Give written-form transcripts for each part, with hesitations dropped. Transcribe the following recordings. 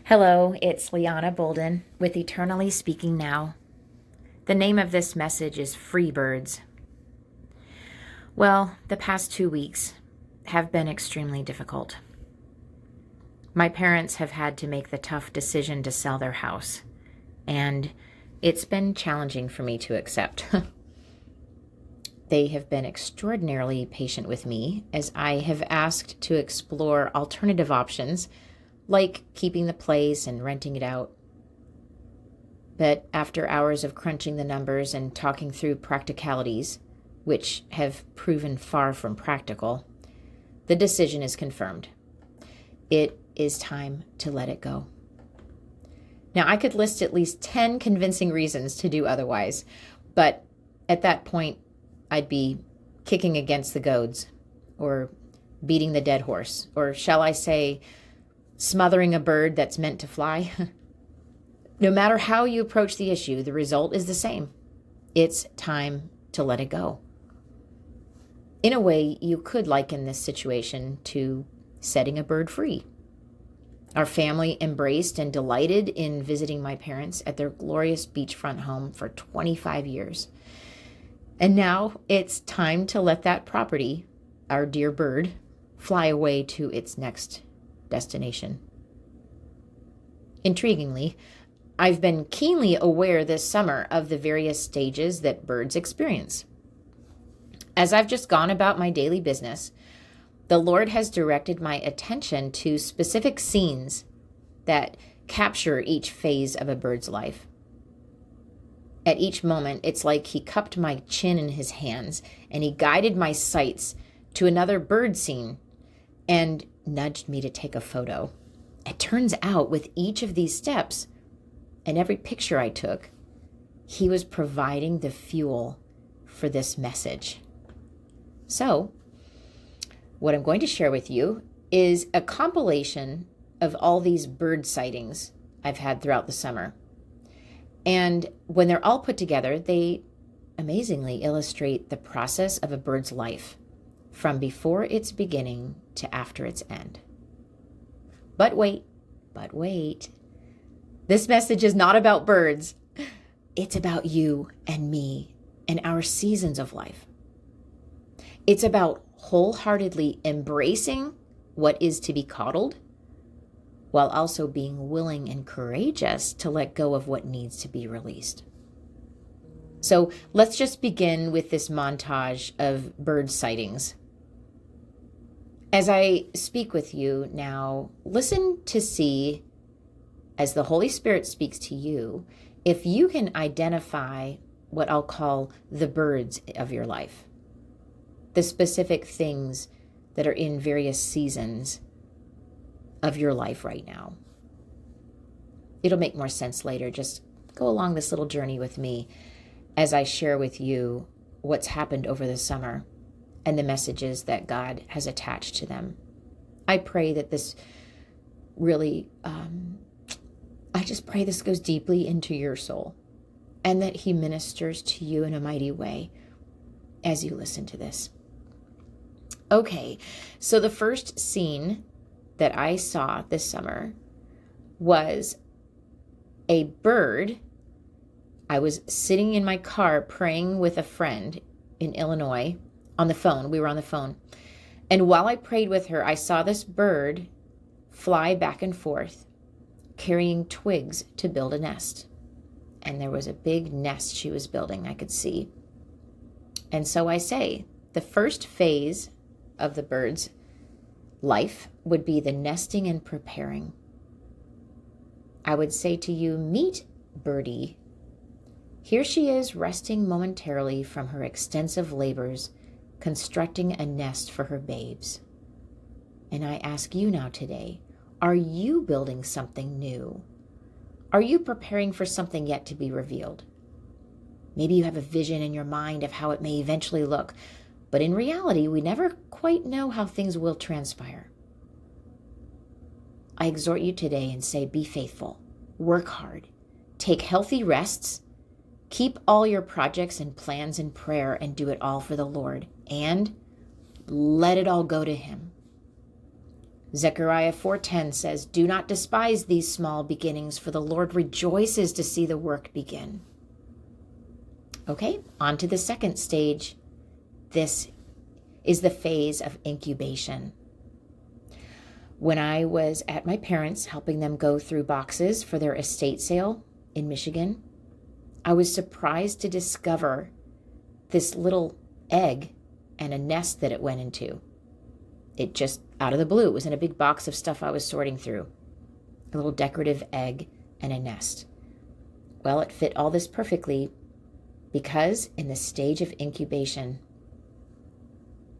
Hello, it's Liana Bolden with Eternally Speaking Now. The name of this message is Free Birds. Well, the past 2 weeks have been extremely difficult. My parents have had to make the tough decision to sell their house, and it's been challenging for me to accept. They have been extraordinarily patient with me as I have asked to explore alternative options like keeping the place and renting it out. But after hours of crunching the numbers and talking through practicalities, which have proven far from practical, the decision is confirmed. It is time to let it go. Now, I could list at least 10 convincing reasons to do otherwise, but at that point, I'd be kicking against the goads, or beating the dead horse, or shall I say, smothering a bird that's meant to fly. No matter how you approach the issue, the result is the same. It's time to let it go. In a way, you could liken this situation to setting a bird free. Our family embraced and delighted in visiting my parents at their glorious beachfront home for 25 years. And now it's time to let that property, our dear bird, fly away to its next destination. Intriguingly, I've been keenly aware this summer of the various stages that birds experience. As I've just gone about my daily business, the Lord has directed my attention to specific scenes that capture each phase of a bird's life. At each moment, it's like He cupped my chin in His hands and He guided my sights to another bird scene and nudged me to take a photo. It turns out with each of these steps and every picture I took, He was providing the fuel for this message. So, what I'm going to share with you is a compilation of all these bird sightings I've had throughout the summer. And when they're all put together, they amazingly illustrate the process of a bird's life, from before its beginning to after its end. But wait. This message is not about birds. It's about you and me and our seasons of life. It's about wholeheartedly embracing what is to be coddled, while also being willing and courageous to let go of what needs to be released. So let's just begin with this montage of bird sightings. As I speak with you now, listen to see, as the Holy Spirit speaks to you, if you can identify what I'll call the birds of your life, the specific things that are in various seasons of your life right now. It'll make more sense later. Just go along this little journey with me as I share with you what's happened over the summer and the messages that God has attached to them. I pray that this really, I just pray this goes deeply into your soul and that He ministers to you in a mighty way as you listen to this. Okay, so the first scene that I saw this summer was a bird. I was sitting in my car praying with a friend in Illinois on the phone. We were on the phone. And while I prayed with her, I saw this bird fly back and forth, carrying twigs to build a nest. And there was a big nest she was building, I could see. And so I say, the first phase of the bird's life would be the nesting and preparing. I would say to you, meet Birdie. Here she is resting momentarily from her extensive labors, constructing a nest for her babes. And I ask you now today, are you building something new? Are you preparing for something yet to be revealed? Maybe you have a vision in your mind of how it may eventually look, but in reality, we never quite know how things will transpire. I exhort you today and say, be faithful, work hard, take healthy rests, keep all your projects and plans in prayer and do it all for the Lord, and let it all go to Him. Zechariah 4:10 says, "Do not despise these small beginnings, for the Lord rejoices to see the work begin." Okay, on to the second stage. This is the phase of incubation. When I was at my parents' helping them go through boxes for their estate sale in Michigan, I was surprised to discover this little egg and a nest that it went into. It just, out of the blue, it was in a big box of stuff I was sorting through. A little decorative egg and a nest. Well, it fit all this perfectly because in the stage of incubation,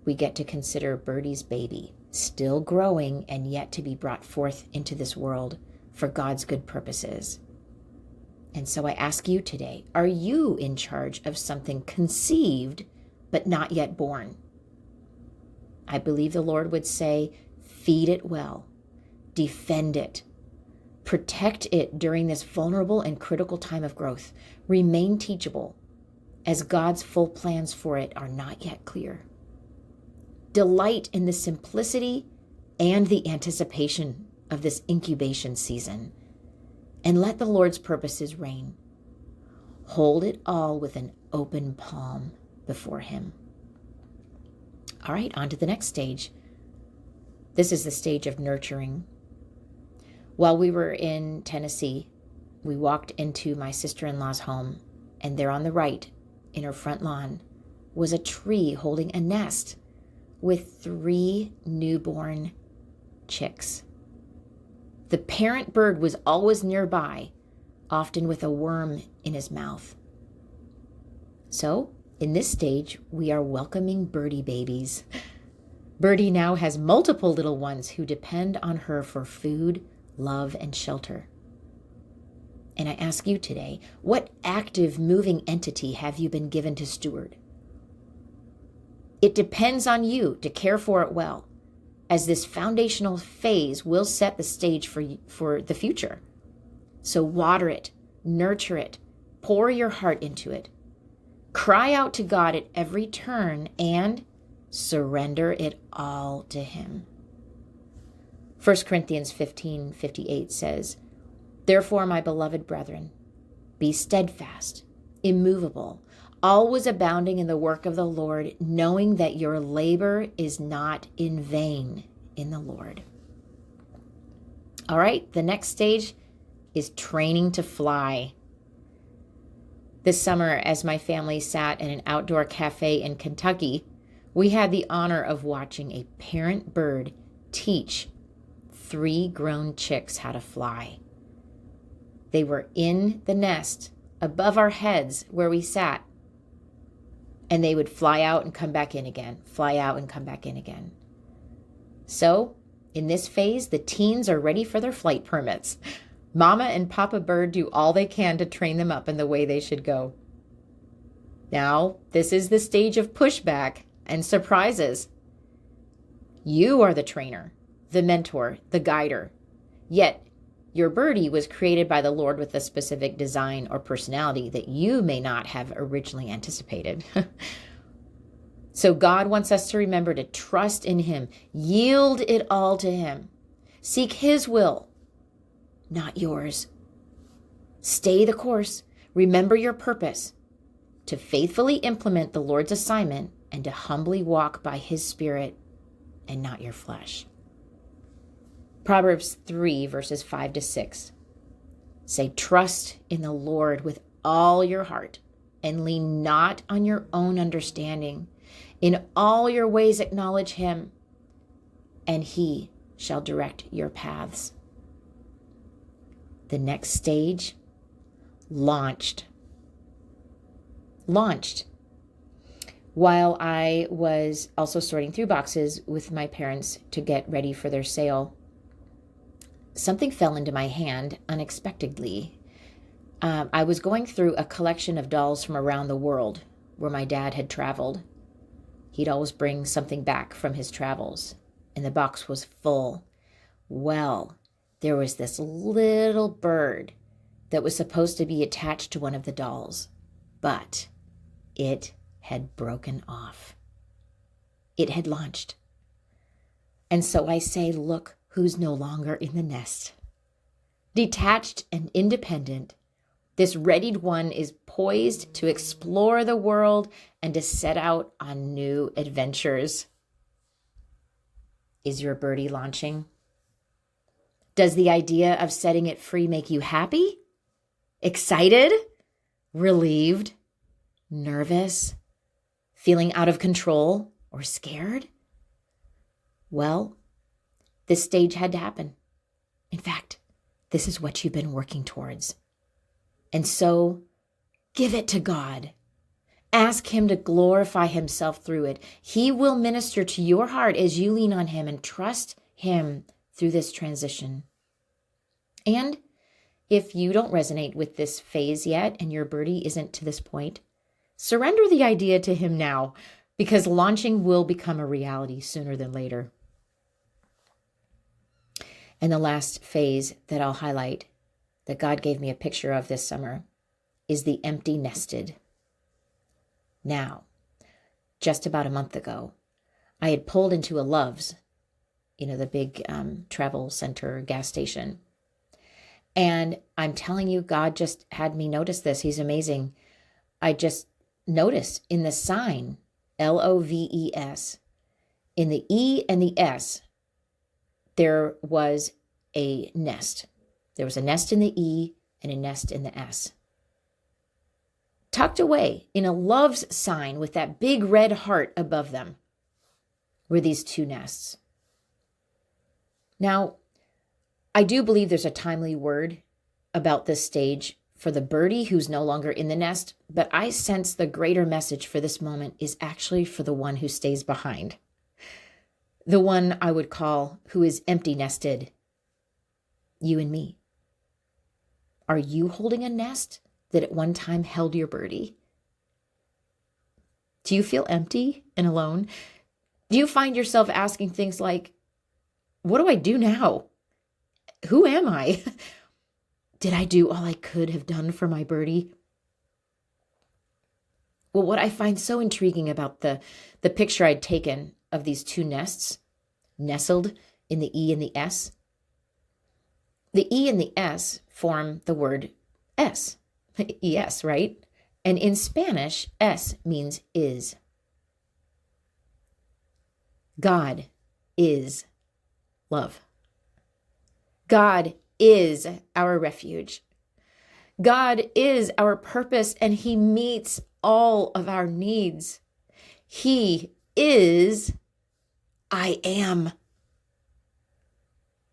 we get to consider Birdie's baby, still growing and yet to be brought forth into this world for God's good purposes. And so I ask you today, are you in charge of something conceived but not yet born? I believe the Lord would say, feed it well, defend it, protect it during this vulnerable and critical time of growth. Remain teachable, as God's full plans for it are not yet clear. Delight in the simplicity and the anticipation of this incubation season, and let the Lord's purposes reign. Hold it all with an open palm before Him. All right, on to the next stage. This is the stage of nurturing. While we were in Tennessee, we walked into my sister-in-law's home, and there on the right, in her front lawn, was a tree holding a nest with 3 newborn chicks. The parent bird was always nearby, often with a worm in his mouth. So, in this stage, we are welcoming Birdie babies. Birdie now has multiple little ones who depend on her for food, love, and shelter. And I ask you today, what active, moving entity have you been given to steward? It depends on you to care for it well, as this foundational phase will set the stage for the future. So water it, nurture it, pour your heart into it. Cry out to God at every turn and surrender it all to Him. 1 Corinthians 15:58 says, "Therefore, my beloved brethren, be steadfast, immovable, always abounding in the work of the Lord, knowing that your labor is not in vain in the Lord." All right, the next stage is training to fly. This summer, as my family sat in an outdoor cafe in Kentucky, we had the honor of watching a parent bird teach 3 grown chicks how to fly. They were in the nest above our heads where we sat, and they would fly out and come back in again, fly out and come back in again. So, in this phase, the teens are ready for their flight permits. Mama and Papa Bird do all they can to train them up in the way they should go. Now, this is the stage of pushback and surprises. You are the trainer, the mentor, the guider. Yet, your birdie was created by the Lord with a specific design or personality that you may not have originally anticipated. So God wants us to remember to trust in Him, yield it all to Him, seek His will, not yours. Stay the course, remember your purpose, to faithfully implement the Lord's assignment and to humbly walk by His Spirit and not your flesh. Proverbs 3, verses 5-6 say, "Trust in the Lord with all your heart and lean not on your own understanding. In all your ways acknowledge Him, and He shall direct your paths." The next stage, launched. While I was also sorting through boxes with my parents to get ready for their sale, something fell into my hand unexpectedly. I was going through a collection of dolls from around the world where my dad had traveled. He'd always bring something back from his travels, and the box was full. Well, there was this little bird that was supposed to be attached to one of the dolls, but it had broken off. It had launched. And so I say, look who's no longer in the nest. Detached and independent, this readied one is poised to explore the world and to set out on new adventures. Is your birdie launching? Does the idea of setting it free make you happy? Excited? Relieved? Nervous? Feeling out of control or scared? Well, this stage had to happen. In fact, this is what you've been working towards. And so, give it to God. Ask Him to glorify Himself through it. He will minister to your heart as you lean on Him and trust Him through this transition. And if you don't resonate with this phase yet and your birdie isn't to this point, surrender the idea to Him now, because launching will become a reality sooner than later. And the last phase that I'll highlight, that God gave me a picture of this summer, is the empty nested. Now, just about a month ago, I had pulled into a Love's, the big travel center gas station. And I'm telling you, God just had me notice this. He's amazing. I just noticed in the sign, Loves, in the E and the S, there was a nest. There was a nest in the E and a nest in the S. Tucked away in a Love's sign with that big red heart above them were these two nests. Now, I do believe there's a timely word about this stage for the birdie who's no longer in the nest, but I sense the greater message for this moment is actually for the one who stays behind. The one I would call who is empty nested. You and me. Are you holding a nest that at one time held your birdie? Do you feel empty and alone? Do you find yourself asking things like, what do I do now? Who am I? Did I do all I could have done for my birdie? Well, what I find so intriguing about the picture I'd taken of these two nests, nestled in the E and the S. The E and the S form the word S, ES, right? And in Spanish, S means is. God is love. God is our refuge. God is our purpose, and He meets all of our needs. He is I am.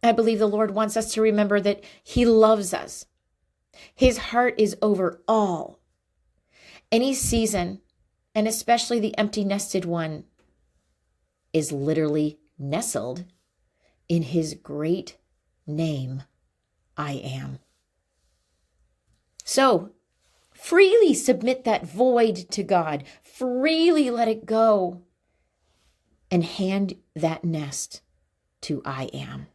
I believe the Lord wants us to remember that He loves us. His heart is over all. Any season, and especially the empty nested one, is literally nestled in His great name, I am. So, freely submit that void to God. Freely let it go. And hand that nest to I am.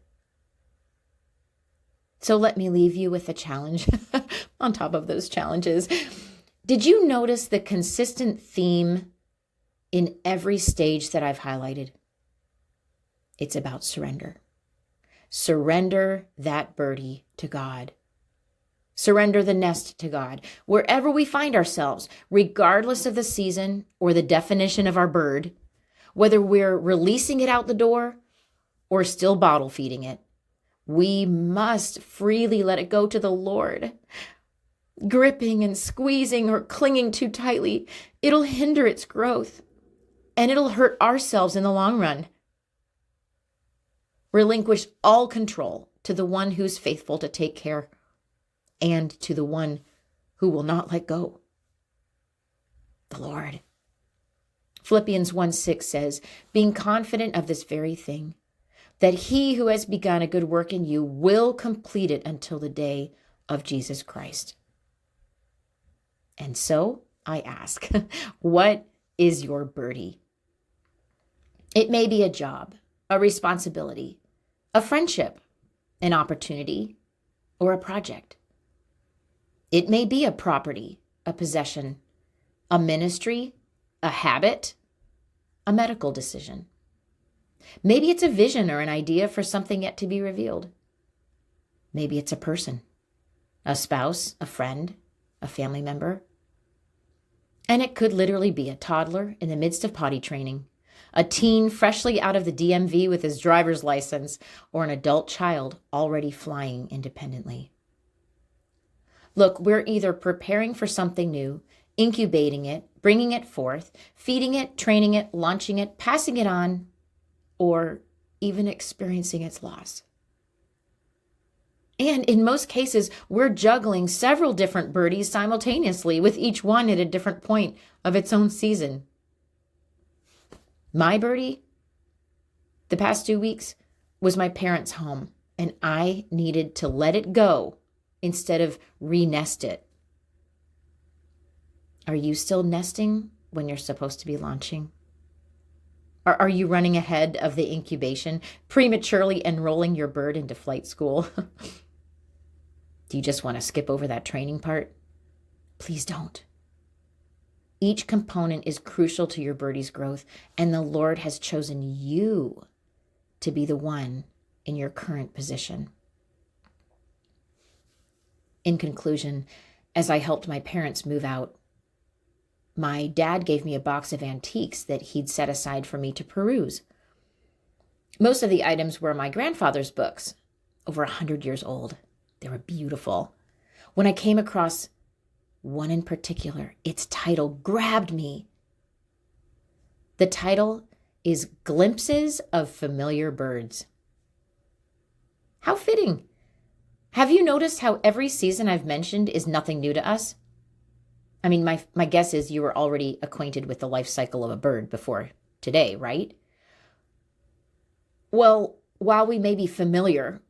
So let me leave you with a challenge on top of those challenges. Did you notice the consistent theme in every stage that I've highlighted? It's about surrender. Surrender that birdie to God. Surrender the nest to God. Wherever we find ourselves, regardless of the season or the definition of our bird, whether we're releasing it out the door or still bottle feeding it, we must freely let it go to the Lord. Gripping and squeezing or clinging too tightly, it'll hinder its growth, and it'll hurt ourselves in the long run. Relinquish all control to the one who's faithful to take care, and to the one who will not let go, the Lord. Philippians 1:6 says, being confident of this very thing, that He who has begun a good work in you will complete it until the day of Jesus Christ. And so I ask, what is your birdie? It may be a job, a responsibility, a friendship, an opportunity, or a project. It may be a property, a possession, a ministry, a habit, a medical decision. Maybe it's a vision or an idea for something yet to be revealed. Maybe it's a person, a spouse, a friend, a family member. And it could literally be a toddler in the midst of potty training, a teen freshly out of the DMV with his driver's license, or an adult child already flying independently. Look, we're either preparing for something new, incubating it, bringing it forth, feeding it, training it, launching it, passing it on, or even experiencing its loss. And in most cases, we're juggling several different birdies simultaneously, with each one at a different point of its own season. My birdie, the past 2 weeks, was my parents' home, and I needed to let it go instead of re-nest it. Are you still nesting when you're supposed to be launching? Or are you running ahead of the incubation, prematurely enrolling your bird into flight school? Do you just want to skip over that training part? Please don't. Each component is crucial to your birdie's growth, and the Lord has chosen you to be the one in your current position. In conclusion, as I helped my parents move out, my dad gave me a box of antiques that he'd set aside for me to peruse. Most of the items were my grandfather's books, over 100 years old. They were beautiful. When I came across one in particular, its title grabbed me. The title is Glimpses of Familiar Birds. How fitting. Have you noticed how every season I've mentioned is nothing new to us? I mean, my guess is you were already acquainted with the life cycle of a bird before today, right? Well, while we may be familiar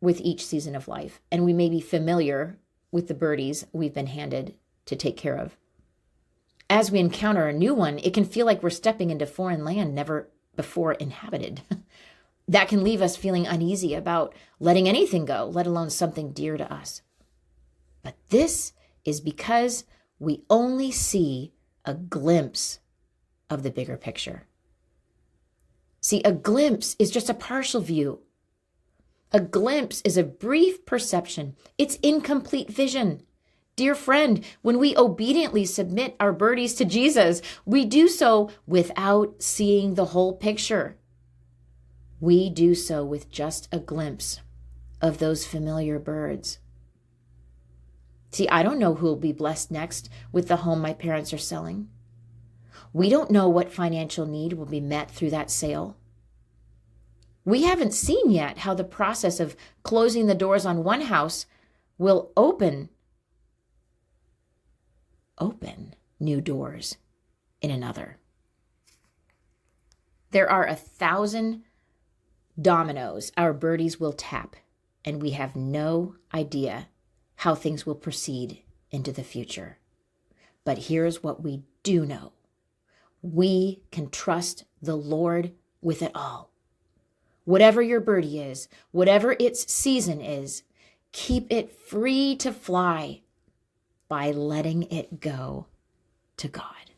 with each season of life, and we may be familiar with the birdies we've been handed to take care of, as we encounter a new one, it can feel like we're stepping into foreign land never before inhabited. That can leave us feeling uneasy about letting anything go, let alone something dear to us. But this is because we only see a glimpse of the bigger picture. See, a glimpse is just a partial view. A glimpse is a brief perception. It's incomplete vision. Dear friend, when we obediently submit our birdies to Jesus, we do so without seeing the whole picture. We do so with just a glimpse of those familiar birds. See, I don't know who will be blessed next with the home my parents are selling. We don't know what financial need will be met through that sale. We haven't seen yet how the process of closing the doors on one house will open new doors in another. There are 1,000 dominoes our birdies will tap, and we have no idea how things will proceed into the future. But here's what we do know. We can trust the Lord with it all. Whatever your birdie is, whatever its season is, keep it free to fly by letting it go to God.